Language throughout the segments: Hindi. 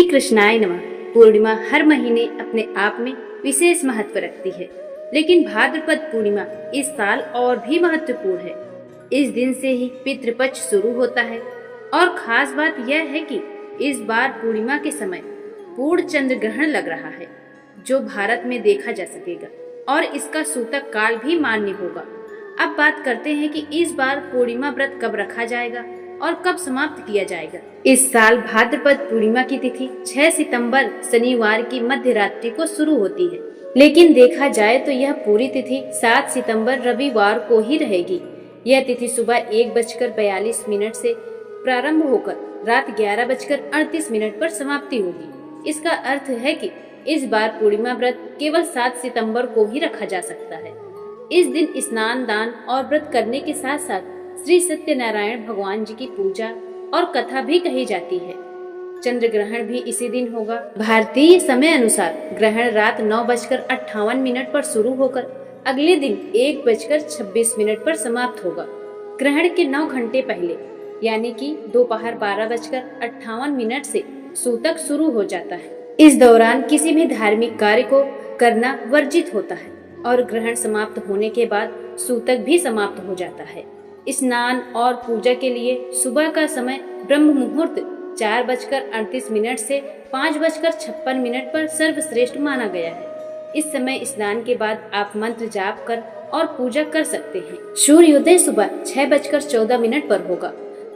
कृष्णाय नमः। पूर्णिमा हर महीने अपने आप में विशेष महत्व रखती है, लेकिन भाद्रपद पूर्णिमा इस साल और भी महत्वपूर्ण है। इस दिन से ही पितृपक्ष शुरू होता है और खास बात यह है कि इस बार पूर्णिमा के समय पूर्ण चंद्र ग्रहण लग रहा है, जो भारत में देखा जा सकेगा और इसका सूतक काल भी मान्य होगा। अब बात करते हैं कि इस बार पूर्णिमा व्रत कब रखा जाएगा और कब समाप्त किया जाएगा। इस साल भाद्रपद पूर्णिमा की तिथि 6 सितंबर शनिवार की मध्य रात्रि को शुरू होती है, लेकिन देखा जाए तो यह पूरी तिथि 7 सितंबर रविवार को ही रहेगी। यह तिथि सुबह 1:42 से प्रारंभ होकर रात 11:38 पर समाप्ति होगी। इसका अर्थ है कि इस बार पूर्णिमा व्रत केवल 7 सितंबर को ही रखा जा सकता है। इस दिन स्नान, दान और व्रत करने के साथ साथ श्री सत्यनारायण भगवान जी की पूजा और कथा भी कही जाती है। चंद्र ग्रहण भी इसी दिन होगा। भारतीय समय अनुसार ग्रहण रात 9:58 पर शुरू होकर अगले दिन 1:26 पर समाप्त होगा। ग्रहण के 9 घंटे पहले यानी कि दोपहर 12:58 से सूतक शुरू हो जाता है। इस दौरान किसी भी धार्मिक कार्य को करना वर्जित होता है और ग्रहण समाप्त होने के बाद सूतक भी समाप्त हो जाता है। स्नान और पूजा के लिए सुबह का समय ब्रह्म मुहूर्त 4:38 से 5:56 पर सर्वश्रेष्ठ माना गया है। इस समय स्नान के बाद आप मंत्र जाप कर और पूजा कर सकते हैं। सूर्योदय सुबह 6:14 पर होगा,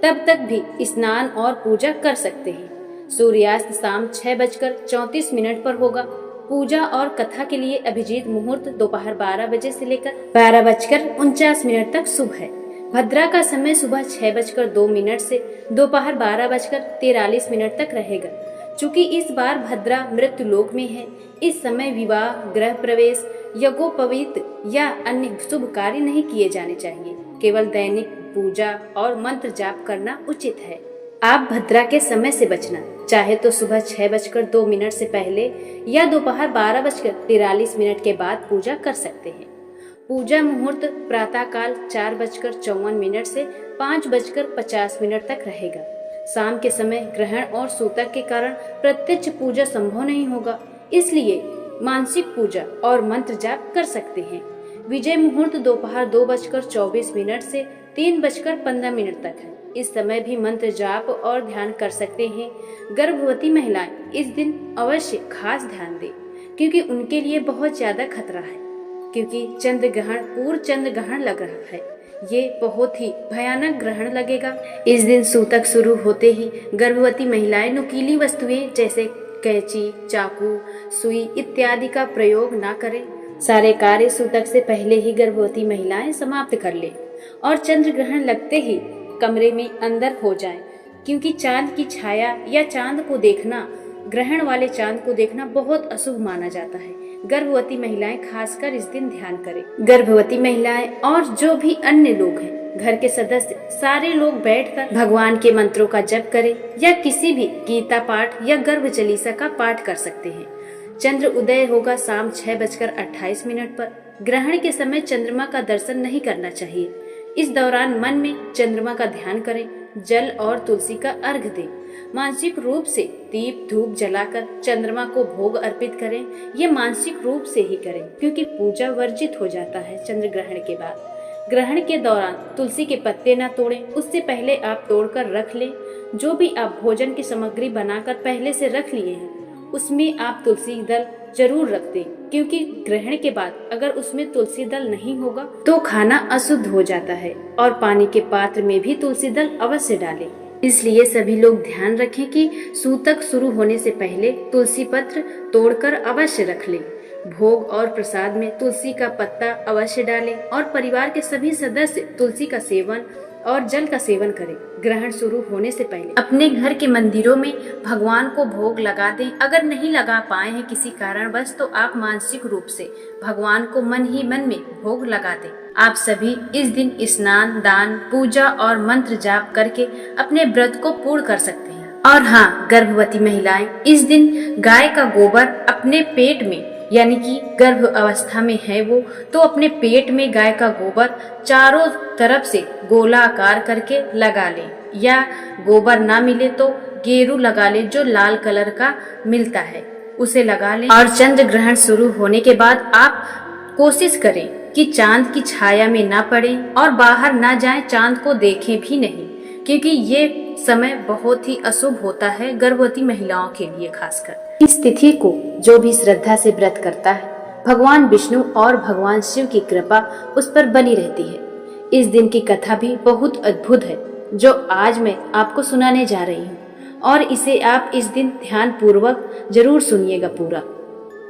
तब तक भी स्नान और पूजा कर सकते हैं। सूर्यास्त शाम 6:34 पर होगा। पूजा और कथा के लिए अभिजीत मुहूर्त दोपहर 12 बजे से लेकर 12:49 तक शुभ है। भद्रा का समय सुबह 6:02 से दोपहर 12:43 तक रहेगा। चूँकि इस बार भद्रा मृत्यु लोक में है, इस समय विवाह, गृह प्रवेश, यज्ञोपवीत या अन्य शुभ कार्य नहीं किए जाने चाहिए। केवल दैनिक पूजा और मंत्र जाप करना उचित है। आप भद्रा के समय से बचना चाहे तो सुबह 6:02 से पहले या दोपहर 12:43 के बाद पूजा कर सकते हैं। पूजा मुहूर्त प्रातः काल 4:54 से 5:50 तक रहेगा। शाम के समय ग्रहण और सूतक के कारण प्रत्यक्ष पूजा संभव नहीं होगा, इसलिए मानसिक पूजा और मंत्र जाप कर सकते हैं। विजय मुहूर्त दोपहर 2:24 से 3:15 तक है। इस समय भी मंत्र जाप और ध्यान कर सकते हैं। गर्भवती महिलाएं इस दिन अवश्य खास ध्यान दें, क्योंकि उनके लिए बहुत ज्यादा खतरा है, क्योंकि चंद्र ग्रहण पूर्ण चंद्र ग्रहण लग रहा है। ये बहुत ही भयानक ग्रहण लगेगा। इस दिन सूतक शुरू होते ही गर्भवती महिलाएं नुकीली वस्तुएं जैसे कैंची, चाकू, सुई इत्यादि का प्रयोग ना करें। सारे कार्य सूतक से पहले ही गर्भवती महिलाएं समाप्त कर लें और चंद्र ग्रहण लगते ही कमरे में अंदर हो जाएं, क्योंकि चांद की छाया या चांद को देखना, ग्रहण वाले चांद को देखना बहुत अशुभ माना जाता है। गर्भवती महिलाएं खासकर इस दिन ध्यान करें। गर्भवती महिलाएं और जो भी अन्य लोग हैं, घर के सदस्य सारे लोग बैठकर भगवान के मंत्रों का जप करें या किसी भी गीता पाठ या गर्भ चालीसा का पाठ कर सकते हैं। चंद्र उदय होगा शाम 6:28 पर। ग्रहण के समय चंद्रमा का दर्शन नहीं करना चाहिए। इस दौरान मन में चंद्रमा का ध्यान करें, जल और तुलसी का अर्घ दें। मानसिक रूप से दीप धूप जलाकर चंद्रमा को भोग अर्पित करें। ये मानसिक रूप से ही करें, क्योंकि पूजा वर्जित हो जाता है चंद्र ग्रहण के बाद। ग्रहण के दौरान तुलसी के पत्ते न तोड़ें, उससे पहले आप तोड़कर रख लें। जो भी आप भोजन की सामग्री बनाकर पहले से रख लिए हैं, उसमें आप तुलसी दल जरूर रख दें, क्योंकि ग्रहण के बाद अगर उसमें तुलसी दल नहीं होगा तो खाना अशुद्ध हो जाता है। और पानी के पात्र में भी तुलसी दल अवश्य डालें। इसलिए सभी लोग ध्यान रखें कि सूतक शुरू होने से पहले तुलसी पत्र तोड़कर अवश्य रख लें। भोग और प्रसाद में तुलसी का पत्ता अवश्य डालें और परिवार के सभी सदस्य तुलसी का सेवन और जल का सेवन करें। ग्रहण शुरू होने से पहले अपने घर के मंदिरों में भगवान को भोग लगा दें। अगर नहीं लगा पाए हैं किसी कारणवश, तो आप मानसिक रूप से भगवान को मन ही मन में भोग लगा दें। आप सभी इस दिन स्नान, दान, पूजा और मंत्र जाप करके अपने व्रत को पूर्ण कर सकते हैं। और हाँ, गर्भवती महिलाएं इस दिन गाय का गोबर अपने पेट में, यानी कि गर्भ अवस्था में है वो, तो अपने पेट में गाय का गोबर चारों तरफ से गोलाकार करके लगा लें। या गोबर ना मिले तो गेरू लगा ले जो लाल कलर का मिलता है, उसे लगा लें। और चंद्र ग्रहण शुरू होने के बाद आप कोशिश करें कि चांद की छाया में ना पड़े और बाहर ना जाएं, चांद को देखें भी नहीं, क्योंकि ये समय बहुत ही अशुभ होता है गर्भवती महिलाओं के लिए खासकर। इस तिथि को जो भी श्रद्धा से व्रत करता है, भगवान विष्णु और भगवान शिव की कृपा उस पर बनी रहती है। इस दिन की कथा भी बहुत अद्भुत है जो आज मैं आपको सुनाने जा रही हूँ, और इसे आप इस दिन ध्यान पूर्वक जरूर सुनिएगा पूरा।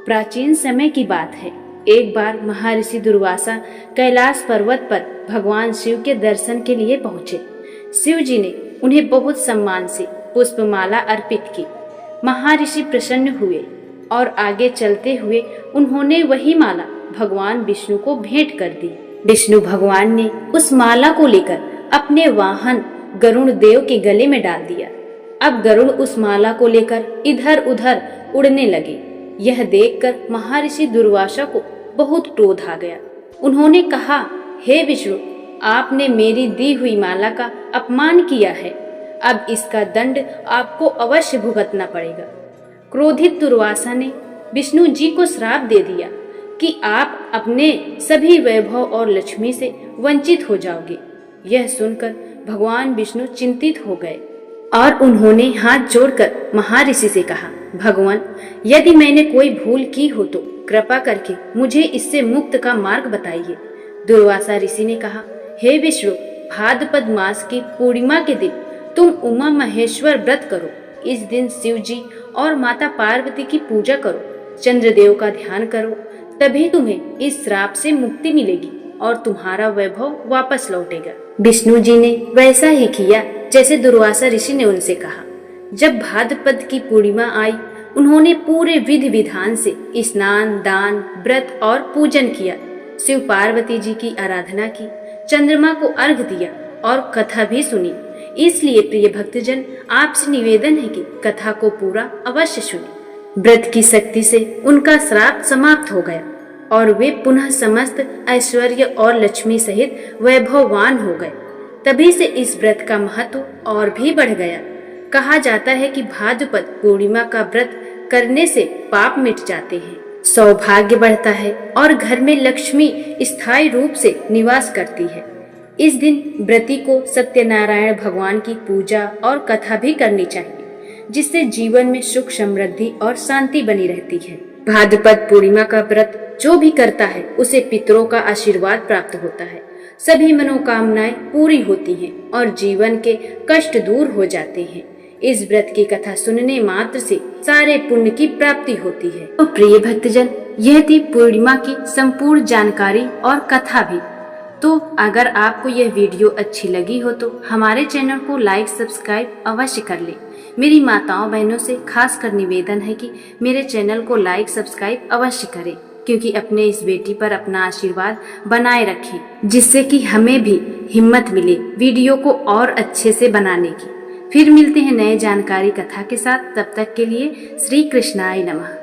प्राचीन समय की बात है, एक बार महर्षि दुर्वासा कैलाश पर्वत पर भगवान शिव के दर्शन के लिए पहुँचे। शिव जी ने उन्हें बहुत सम्मान से पुष्पमाला अर्पित की। महर्षि प्रसन्न हुए और आगे चलते हुए उन्होंने वही माला भगवान विष्णु को भेंट कर दी। विष्णु भगवान ने उस माला को लेकर अपने वाहन गरुड़ देव के गले में डाल दिया। अब गरुड़ उस माला को लेकर इधर उधर उड़ने लगे। यह देखकर महर्षि दुर्वासा को बहुत क्रोध आ गया। उन्होंने कहा, हे विष्णु, आपने मेरी दी हुई माला का अपमान किया है, अब इसका दंड आपको अवश्य भुगतना पड़ेगा। क्रोधित दुर्वासा ने विष्णु जी को श्राप दे दिया कि आप अपने सभी वैभव और लक्ष्मी से वंचित हो जाओगे। यह सुनकर भगवान विष्णु चिंतित हो गए और उन्होंने हाथ जोड़कर महर्षि से कहा, भगवान, यदि मैंने कोई भूल की हो तो कृपा करके मुझे इससे मुक्त का मार्ग बताइए। दुर्वासा ऋषि ने कहा, हे विष्णु, भाद्रपद मास की पूर्णिमा के दिन तुम उमा महेश्वर व्रत करो। इस दिन शिव जी और माता पार्वती की पूजा करो, चंद्रदेव का ध्यान करो, तभी तुम्हें इस श्राप से मुक्ति मिलेगी और तुम्हारा वैभव वापस लौटेगा। विष्णु जी ने वैसा ही किया जैसे दुर्वासा ऋषि ने उनसे कहा। जब भाद्रपद की पूर्णिमा आई, उन्होंने पूरे विधि विधान से स्नान, दान, व्रत और पूजन किया। शिव पार्वती जी की आराधना की, चंद्रमा को अर्घ दिया और कथा भी सुनी। इसलिए प्रिय भक्तजन, आपसे निवेदन है कि कथा को पूरा अवश्य सुने। व्रत की शक्ति से उनका श्राप समाप्त हो गया और वे पुनः समस्त ऐश्वर्य और लक्ष्मी सहित वैभववान हो गए। तभी से इस व्रत का महत्व और भी बढ़ गया। कहा जाता है कि भाद्रपद पूर्णिमा का व्रत करने से पाप मिट जाते हैं, सौभाग्य बढ़ता है और घर में लक्ष्मी स्थायी रूप से निवास करती है। इस दिन व्रती को सत्यनारायण भगवान की पूजा और कथा भी करनी चाहिए, जिससे जीवन में सुख, समृद्धि और शांति बनी रहती है। भाद्रपद पूर्णिमा का व्रत जो भी करता है उसे पितरों का आशीर्वाद प्राप्त होता है, सभी मनोकामनाएं पूरी होती हैं और जीवन के कष्ट दूर हो जाते हैं। इस व्रत की कथा सुनने मात्र से सारे पुण्य की प्राप्ति होती है। तो प्रिय भक्तजन, यह थी पूर्णिमा की संपूर्ण जानकारी और कथा भी। तो अगर आपको यह वीडियो अच्छी लगी हो तो हमारे चैनल को लाइक, सब्सक्राइब अवश्य कर लें। मेरी माताओं बहनों से खास कर निवेदन है कि मेरे चैनल को लाइक, सब्सक्राइब अवश्य करें, क्योंकि अपने इस बेटी पर अपना आशीर्वाद बनाए रखें, जिससे कि हमें भी हिम्मत मिले वीडियो को और अच्छे से बनाने की। फिर मिलते हैं नए जानकारी कथा के साथ। तब तक के लिए श्री कृष्णाय नमः।